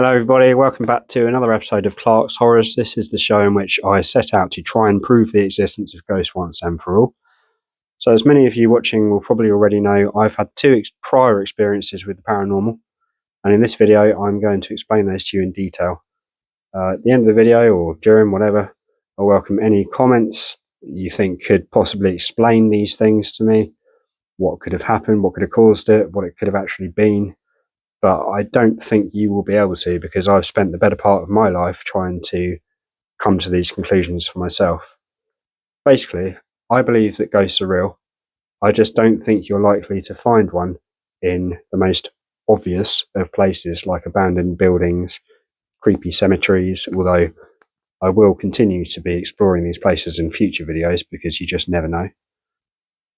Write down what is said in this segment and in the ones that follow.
Hello everybody, welcome back to another episode of Clark's Horrors. This is the show in which I set out to try and prove the existence of ghosts once and for all. So as many of you watching will probably already know, I've had two prior experiences with the paranormal, and in this video I'm going to explain those to you in detail. At the end of the video, or during, whatever, I welcome any comments that you think could possibly explain these things to me, what could have happened, what could have caused it, what it could have actually been. But I don't think you will be able to, because I've spent the better part of my life trying to come to these conclusions for myself. Basically, I believe that ghosts are real. I just don't think you're likely to find one in the most obvious of places, like abandoned buildings, creepy cemeteries, although I will continue to be exploring these places in future videos because you just never know.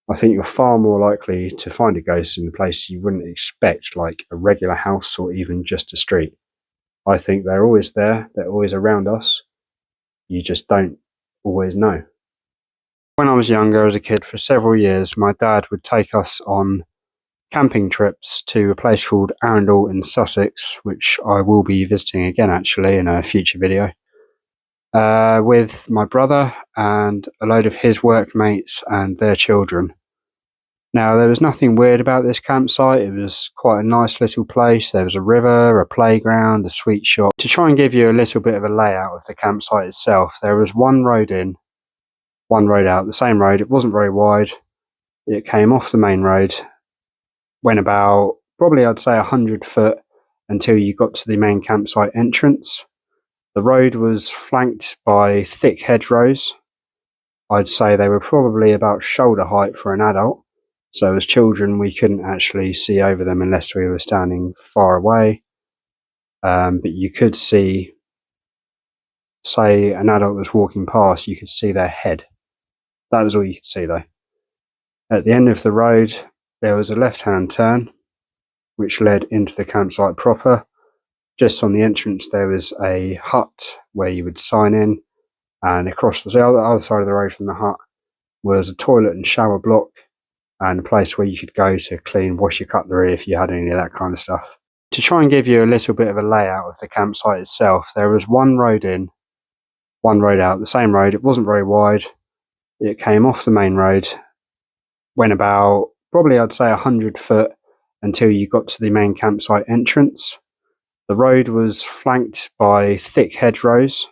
I think you're far more likely to find a ghost in a place you wouldn't expect, like a regular house or even just a street. I think they're always there, they're always around us. You just don't always know. When I was younger, as a kid, for several years, my dad would take us on camping trips to a place called Arundel in Sussex, which I will be visiting again actually in a future video, with my brother and a load of his workmates and their children. Now, there was nothing weird about this campsite. It was quite a nice little place. There was a river, a playground, a sweet shop. To try and give you a little bit of a layout of the campsite itself, there was one road in, one road out, the same road. It wasn't very wide. It came off the main road, went about, probably I'd say 100 foot until you got to the main campsite entrance. The road was flanked by thick hedgerows. I'd say they were probably about shoulder height for an adult. So as children, we couldn't actually see over them unless we were standing far away. But you could see, say an adult was walking past, you could see their head. That was all you could see though. At the end of the road, there was a left-hand turn, which led into the campsite proper. Just on the entrance, there was a hut where you would sign in. And across the other side of the road from the hut was a toilet and shower block, and a place where you could go to wash your cutlery if you had any of that kind of stuff. To try and give you a little bit of a layout of the campsite itself, there was one road in, one road out, the same road. It wasn't very wide. It came off the main road, went about, probably I'd say 100 foot until you got to the main campsite entrance. The road was flanked by thick hedgerows.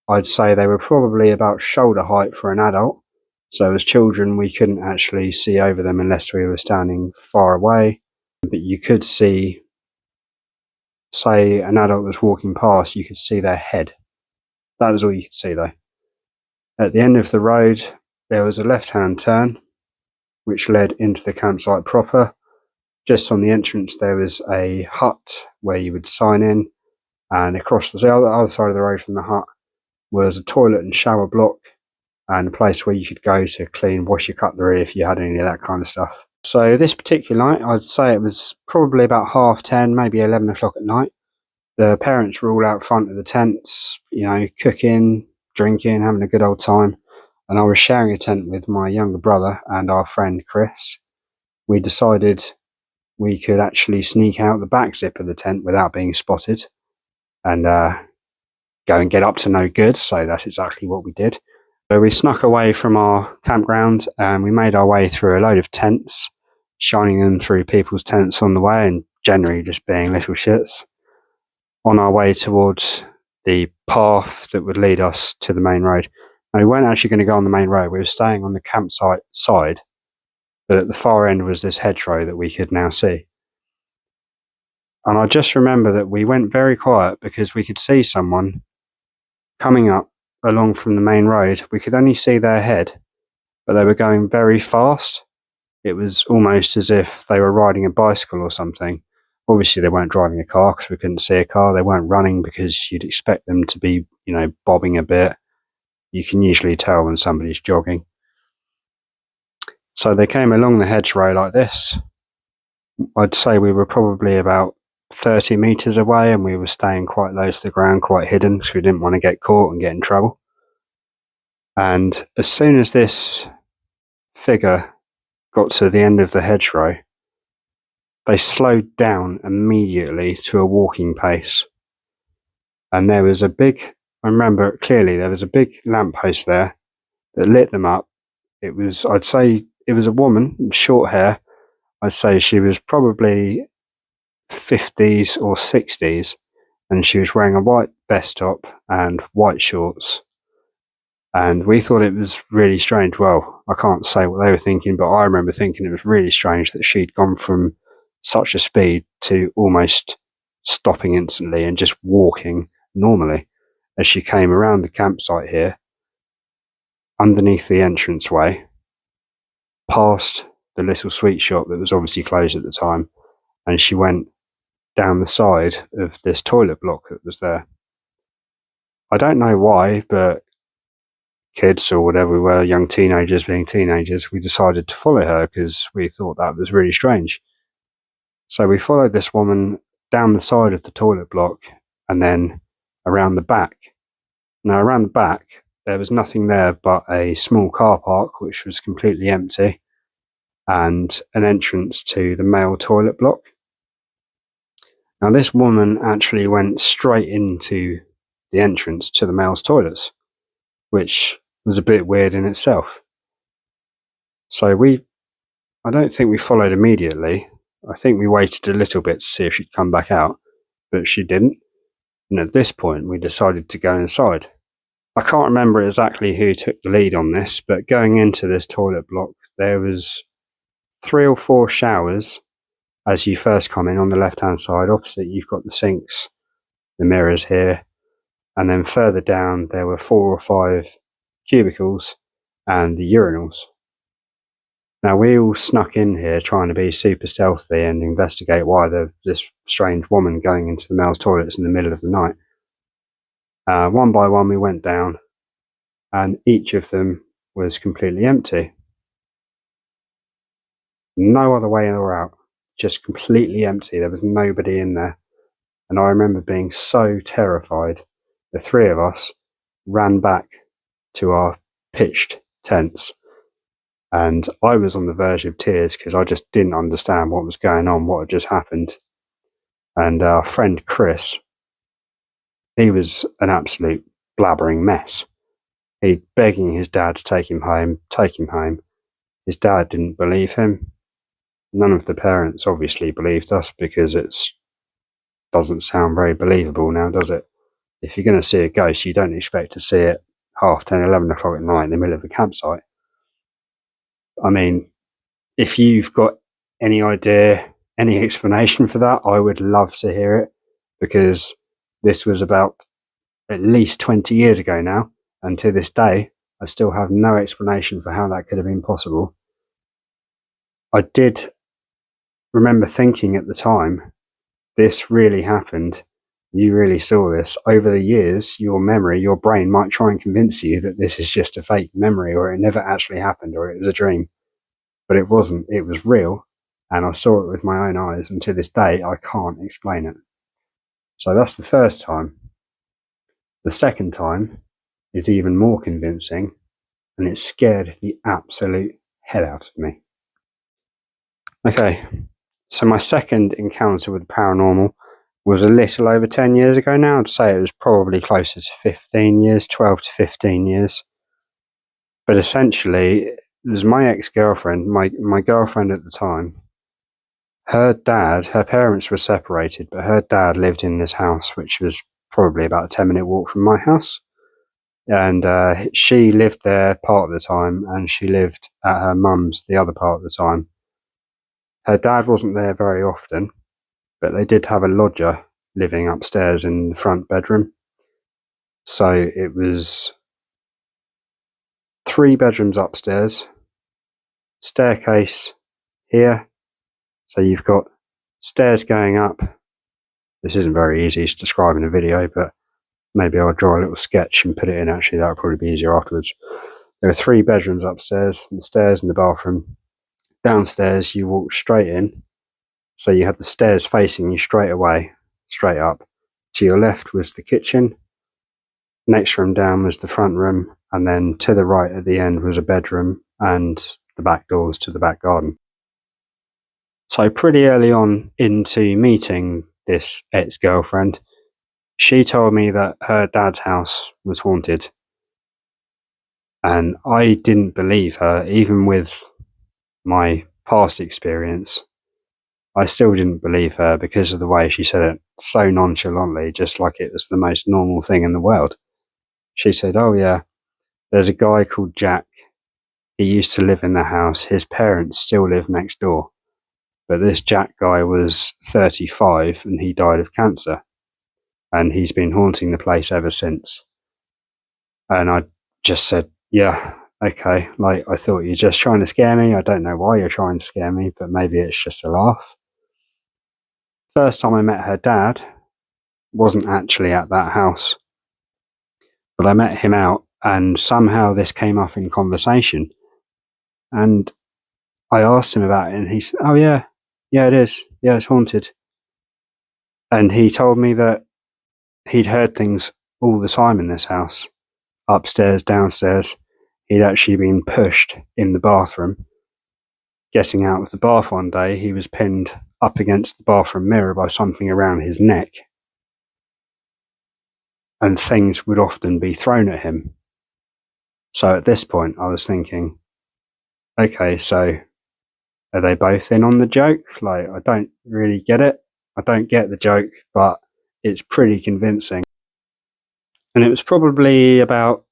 I'd say they were probably about shoulder height for an adult. So as children, we couldn't actually see over them unless we were standing far away. But you could see, say an adult was walking past, you could see their head. That was all you could see though. At the end of the road, there was a left-hand turn, which led into the campsite proper. Just on the entrance, there was a hut where you would sign in. And across the other side of the road from the hut was a toilet and shower block, and a place where you could go to wash your cutlery if you had any of that kind of stuff. So this particular night, I'd say it was probably about 10:30, maybe 11 o'clock at night. The parents were all out front of the tents, cooking, drinking, having a good old time. And I was sharing a tent with my younger brother and our friend Chris. We decided we could actually sneak out the back zip of the tent without being spotted and go and get up to no good. So that's exactly what we did. So we snuck away from our campground and we made our way through a load of tents, shining them through people's tents on the way and generally just being little shits, on our way towards the path that would lead us to the main road. Now, we weren't actually going to go on the main road. We were staying on the campsite side, but at the far end was this hedgerow that we could now see. And I just remember that we went very quiet because we could see someone coming up along from the main road. We could only see their head, but they were going very fast. It was almost as if they were riding a bicycle or something. Obviously they weren't driving a car because we couldn't see a car. They weren't running because you'd expect them to be, bobbing a bit. You can usually tell when somebody's jogging. So they came along the hedgerow like this. I'd say we were probably about 30 meters away, and we were staying quite low to the ground, quite hidden, because we didn't want to get caught and get in trouble. And as soon as this figure got to the end of the hedgerow, they slowed down immediately to a walking pace. And there was I remember it clearly, there was a big lamppost there that lit them up. I'd say it was a woman, short hair. I'd say she was probably 50s or 60s, and she was wearing a white vest top and white shorts. And we thought it was really strange. Well, I can't say what they were thinking, but I remember thinking it was really strange that she'd gone from such a speed to almost stopping instantly and just walking normally as she came around the campsite here, underneath the entranceway, past the little sweet shop that was obviously closed at the time, and she went down the side of this toilet block that was there. I don't know why, but kids or whatever we were, young teenagers being teenagers, we decided to follow her because we thought that was really strange. So we followed this woman down the side of the toilet block and then around the back. Now, around the back, there was nothing there but a small car park, which was completely empty, and an entrance to the male toilet block. Now, this woman actually went straight into the entrance to the male's toilets, which was a bit weird in itself. So I don't think we followed immediately. I think we waited a little bit to see if she'd come back out, but she didn't. And at this point, we decided to go inside. I can't remember exactly who took the lead on this, but going into this toilet block, there was 3 or 4 showers as you first come in on the left-hand side. Opposite, you've got the sinks, the mirrors here, and then further down, there were 4 or 5 cubicles and the urinals. Now, we all snuck in here trying to be super stealthy and investigate why this strange woman going into the male's toilets in the middle of the night. One by one, we went down, and each of them was completely empty. No other way in or out, just completely empty. There was nobody in there. And I remember being so terrified. The 3 of us ran back to our pitched tents. And I was on the verge of tears because I just didn't understand what was going on, what had just happened. And our friend Chris, he was an absolute blabbering mess. He begging his dad to take him home. His dad didn't believe him. None of the parents obviously believed us because it doesn't sound very believable now, does it? If you're going to see a ghost, you don't expect to see it 10:30, 11 o'clock at night in the middle of a campsite. I mean, if you've got any idea, any explanation for that, I would love to hear it, because this was about at least 20 years ago now, and to this day, I still have no explanation for how that could have been possible. I did remember thinking at the time, this really happened. You really saw this. Over the years, your memory, your brain might try and convince you that this is just a fake memory, or it never actually happened, or it was a dream. But it wasn't. It was real, and I saw it with my own eyes, and to this day, I can't explain it. So that's the first time. The second time is even more convincing, and it scared the absolute hell out of me. Okay, so my second encounter with the paranormal was a little over 10 years ago now. I'd say it was probably closer to 15 years, 12 to 15 years. But essentially, it was my ex-girlfriend, my girlfriend at the time. Her parents were separated, but her dad lived in this house, which was probably about a 10-minute walk from my house. And she lived there part of the time, and she lived at her mum's the other part of the time. Her dad wasn't there very often, but they did have a lodger living upstairs in the front bedroom. So it was 3 bedrooms upstairs, staircase here. So you've got stairs going up. This isn't very easy to describe in a video, but maybe I'll draw a little sketch and put it in. Actually, that would probably be easier afterwards. There are 3 bedrooms upstairs, and the stairs and the bathroom. Downstairs, you walk straight in. So you have the stairs facing you straight away, straight up. To your left was the kitchen. Next room down was the front room. And then to the right at the end was a bedroom and the back doors to the back garden. So pretty early on into meeting this ex-girlfriend, She told me that her dad's house was haunted, and I didn't believe her, even with my past experience. I still didn't believe her because of the way she said it so nonchalantly, just like it was the most normal thing in the world. She said, "Oh, yeah, there's a guy called Jack. He used to live in the house. His parents still live next door. But this Jack guy was 35 and he died of cancer. And he's been haunting the place ever since." And I just said, "Yeah, okay. Like, I thought you're just trying to scare me. I don't know why you're trying to scare me, but maybe it's just a laugh." First time I met her dad wasn't actually at that house, but I met him out, and somehow this came up in conversation. And I asked him about it, and he said, "Oh, yeah, yeah, it is. Yeah, it's haunted." And he told me that he'd heard things all the time in this house, upstairs, downstairs. He'd actually been pushed in the bathroom. Getting out of the bath one day, he was pinned up against the bathroom mirror by something around his neck, and things would often be thrown at him. So at this point, I was thinking, okay, so are they both in on the joke? Like, I don't really get it. I don't get the joke, but it's pretty convincing. And it was probably about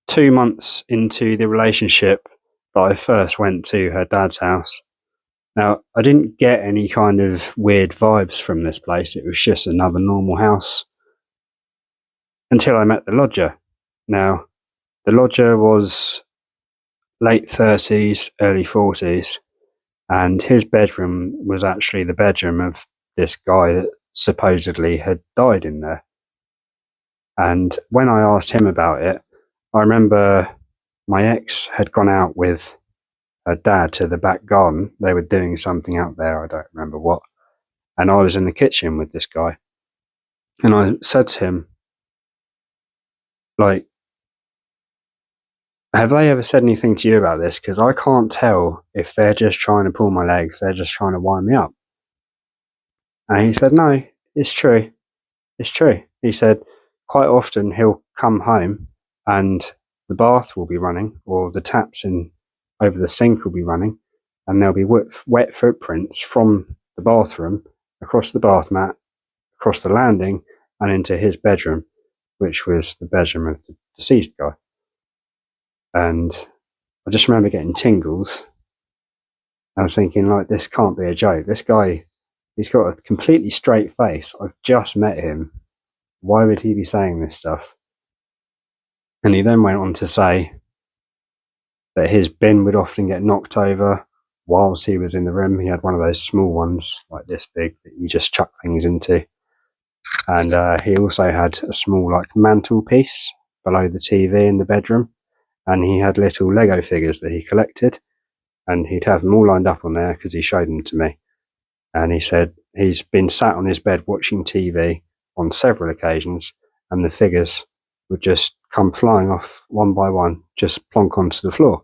2 months into the relationship that I first went to her dad's house. Now, I didn't get any kind of weird vibes from this place. It was just another normal house until I met the lodger. Now, the lodger was late 30s, early 40s, and his bedroom was actually the bedroom of this guy that supposedly had died in there. And when I asked him about it, I remember my ex had gone out with her dad to the back garden. They were doing something out there, I don't remember what. And I was in the kitchen with this guy. And I said to him, like, "Have they ever said anything to you about this? Because I can't tell if they're just trying to pull my leg, if they're just trying to wind me up." And he said, "No, it's true. It's true." He said, quite often he'll come home and the bath will be running, or the taps in over the sink will be running, and there'll be wet footprints from the bathroom across the bath mat, across the landing, and into his bedroom, which was the bedroom of the deceased guy. And I just remember getting tingles. I was thinking, like, this can't be a joke. This guy, he's got a completely straight face. I've just met him. Why would he be saying this stuff? And he then went on to say that his bin would often get knocked over whilst he was in the room. He had one of those small ones, like this big, that you just chuck things into. And he also had a small, like, mantelpiece below the TV in the bedroom. And he had little Lego figures that he collected. And he'd have them all lined up on there because he showed them to me. And he said he's been sat on his bed watching TV on several occasions, and the figures would just come flying off one by one, just plonk onto the floor.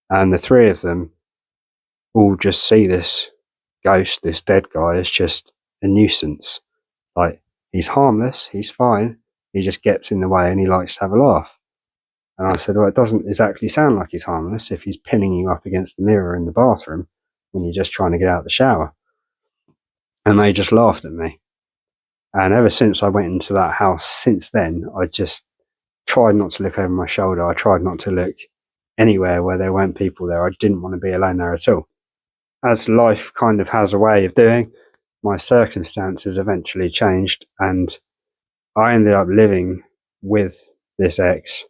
And the three of them all just see this ghost, this dead guy, as just a nuisance. Like, he's harmless, he's fine, he just gets in the way and he likes to have a laugh. And I said, well, it doesn't exactly sound like he's harmless if he's pinning you up against the mirror in the bathroom when you're just trying to get out of the shower. And they just laughed at me. And ever since I went into that house, since then, I just tried not to look over my shoulder. I tried not to look anywhere where there weren't people there. I didn't want to be alone there at all. As life kind of has a way of doing, my circumstances eventually changed, and I ended up living with this ex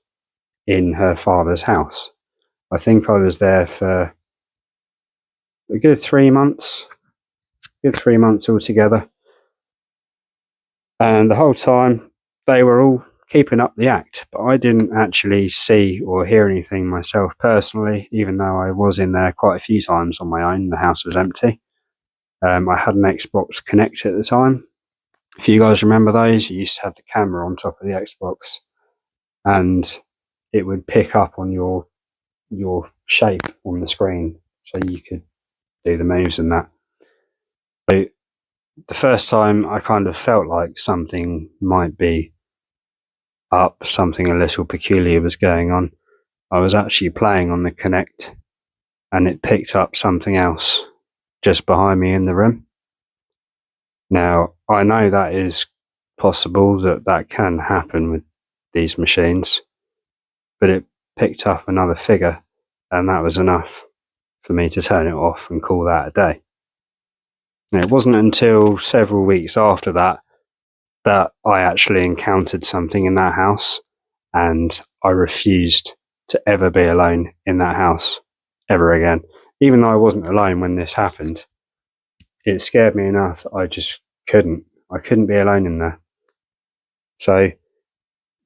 in her father's house. I think I was there for a good 3 months, altogether. And the whole time they were all keeping up the act, but I didn't actually see or hear anything myself personally, even though I was in there quite a few times on my own. The house was empty. I had an Xbox Connect at the time. If you guys remember those, you used to have the camera on top of the Xbox, and it would pick up on your shape on the screen, so you could do the moves and that. So the first time I kind of felt like something might be up, something a little peculiar was going on. I was actually playing on the Connect and it picked up something else just behind me in the room. Now, I know that is possible, that can happen with these machines, but it picked up another figure, and that was enough for me to turn it off and call that a day. And it wasn't until several weeks after that that I actually encountered something in that house, and I refused to ever be alone in that house ever again. Even though I wasn't alone when this happened, it scared me enough that I just couldn't. I couldn't be alone in there. So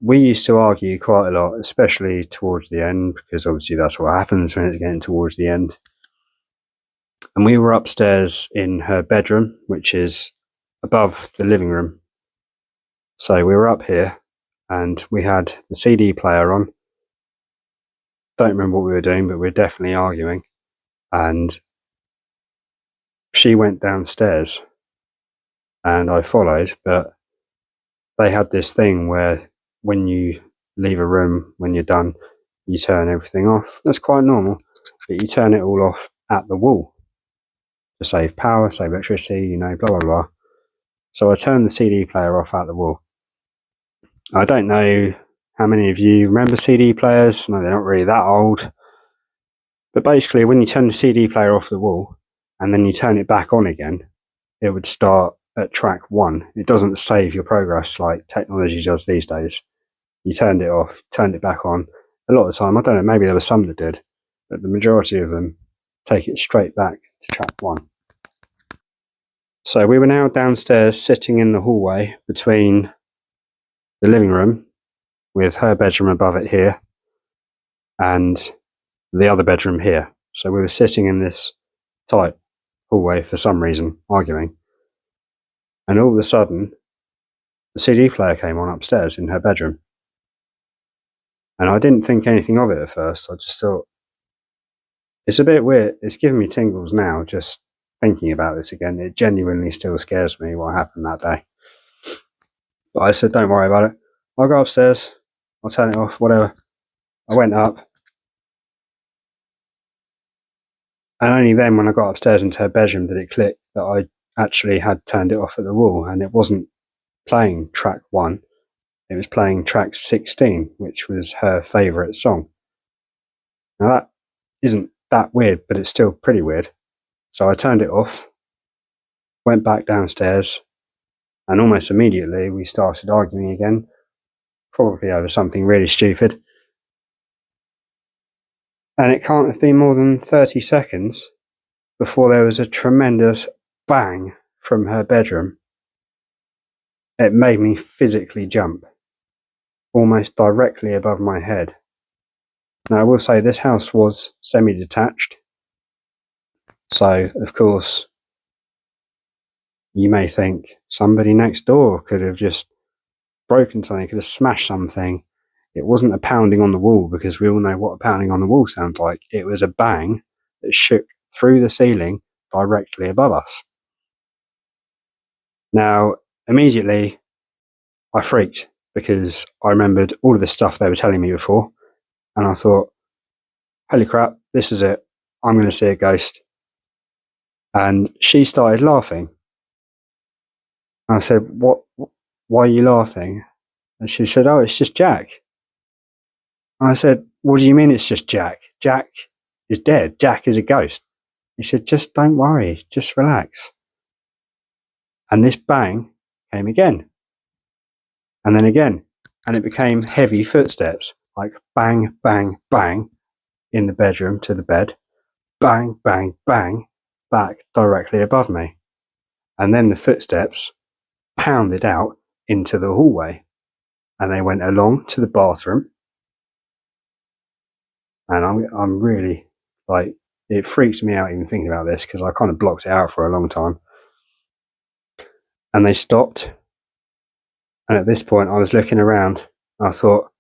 we used to argue quite a lot, especially towards the end, because obviously that's what happens when it's getting towards the end. And we were upstairs in her bedroom, which is above the living room. So we were up here and we had the CD player on. Don't remember what we were doing, but we were definitely arguing. And she went downstairs and I followed, but they had this thing where when you leave a room, when you're done, you turn everything off. That's quite normal, but you turn it all off at the wall to save power, save electricity, blah, blah, blah. So I turned the CD player off at the wall. I don't know how many of you remember CD players. No, they're not really that old. But basically, when you turn the CD player off the wall and then you turn it back on again, it would start at track 1. It doesn't save your progress like technology does these days. You turned it off, turned it back on. A lot of the time, I don't know, maybe there were some that did, but the majority of them take it straight back to track 1. So we were now downstairs sitting in the hallway between the living room with her bedroom above it here and the other bedroom here. So we were sitting in this tight hallway for some reason, arguing. And all of a sudden, the CD player came on upstairs in her bedroom. And I didn't think anything of it at first. I just thought, it's a bit weird. It's giving me tingles now just thinking about this again. It genuinely still scares me what happened that day. But I said, don't worry about it. I'll go upstairs. I'll turn it off, whatever. I went up. And only then, when I got upstairs into her bedroom, did it click that I actually had turned it off at the wall. And it wasn't playing track 1. It was playing track 16, which was her favourite song. Now that isn't that weird, but it's still pretty weird. So I turned it off, went back downstairs, and almost immediately we started arguing again, probably over something really stupid. And it can't have been more than 30 seconds before there was a tremendous bang from her bedroom. It made me physically jump, almost directly above my head. Now, I will say this house was semi-detached, so of course you may think somebody next door could have just broken something, could have smashed something. It wasn't a pounding on the wall, because we all know what a pounding on the wall sounds like. It was a bang that shook through the ceiling directly above us. Now, immediately I freaked, because I remembered all of the stuff they were telling me before, and I thought, holy crap, this is it. I'm going to see a ghost. And she started laughing. And I said, what? Why are you laughing? And she said, oh, it's just Jack. And I said, what do you mean it's just Jack? Jack is dead. Jack is a ghost. He said, just don't worry. Just relax. And this bang came again. And then again. And it became heavy footsteps. Like bang, bang, bang in the bedroom to the bed. Bang, bang, bang back directly above me. And then the footsteps pounded out into the hallway. And they went along to the bathroom. And I'm really, like, it freaks me out even thinking about this, because I kind of blocked it out for a long time. And they stopped. And at this point, I was looking around. And I thought,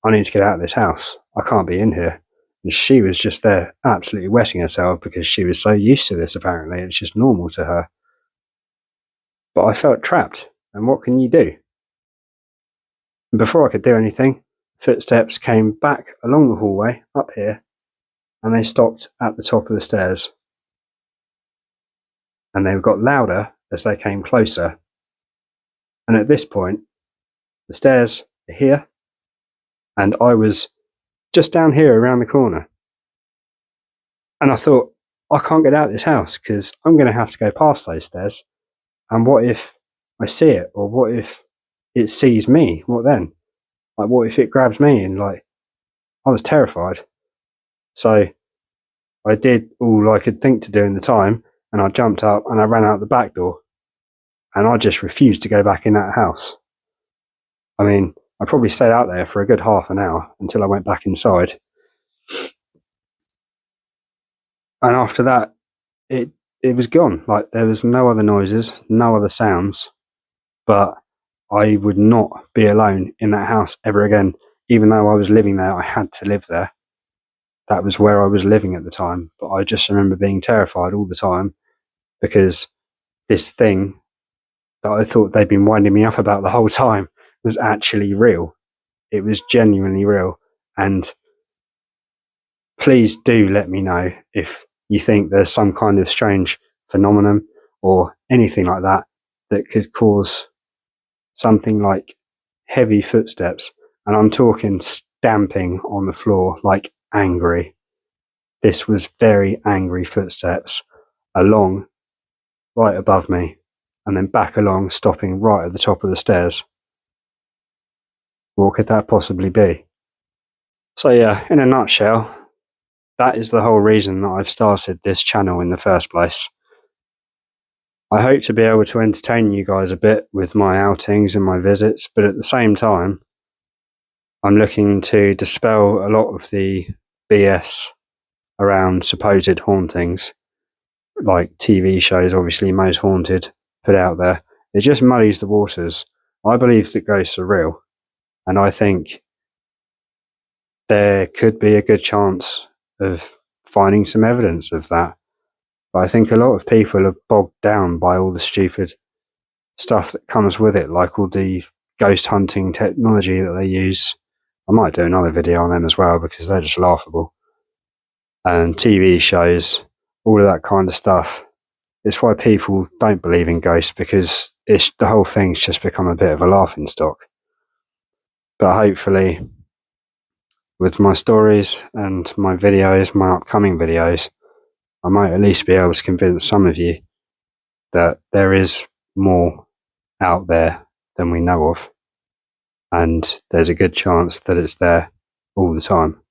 I need to get out of this house. I can't be in here. And she was just there, absolutely wetting herself, because she was so used to this, apparently. It's just normal to her. But I felt trapped, and what can you do? And before I could do anything, footsteps came back along the hallway up here, and they stopped at the top of the stairs. And they got louder as they came closer. And at this point, the stairs are here, and I was just down here around the corner. And I thought, I can't get out of this house because I'm going to have to go past those stairs. And what if I see it? Or what if it sees me? What then? Like, what if it grabs me? And like, I was terrified. So I did all I could think to do in the time, and I jumped up and I ran out the back door. And I just refused to go back in that house. I mean, I probably stayed out there for a good half an hour until I went back inside. And after that, it was gone. Like, there was no other noises, no other sounds. But I would not be alone in that house ever again. Even though I was living there, I had to live there. That was where I was living at the time. But I just remember being terrified all the time because this thing that I thought they'd been winding me up about the whole time was actually real. It was genuinely real. And please do let me know if you think there's some kind of strange phenomenon or anything like that that could cause something like heavy footsteps. And I'm talking stamping on the floor, like angry. This was very angry footsteps along right above me and then back along, stopping right at the top of the stairs. What could that possibly be? So yeah, in a nutshell, that is the whole reason that I've started this channel in the first place. I hope to be able to entertain you guys a bit with my outings and my visits, but at the same time, I'm looking to dispel a lot of the BS around supposed hauntings, like TV shows, obviously Most Haunted, put out there. It just muddies the waters. I believe that ghosts are real, and I think there could be a good chance of finding some evidence of that. But I think a lot of people are bogged down by all the stupid stuff that comes with it, like all the ghost hunting technology that they use. I might do another video on them as well because they're just laughable. And TV shows, all of that kind of stuff. It's why people don't believe in ghosts, because the whole thing's just become a bit of a laughing stock. But hopefully, with my stories and my videos, my upcoming videos, I might at least be able to convince some of you that there is more out there than we know of, and there's a good chance that it's there all the time.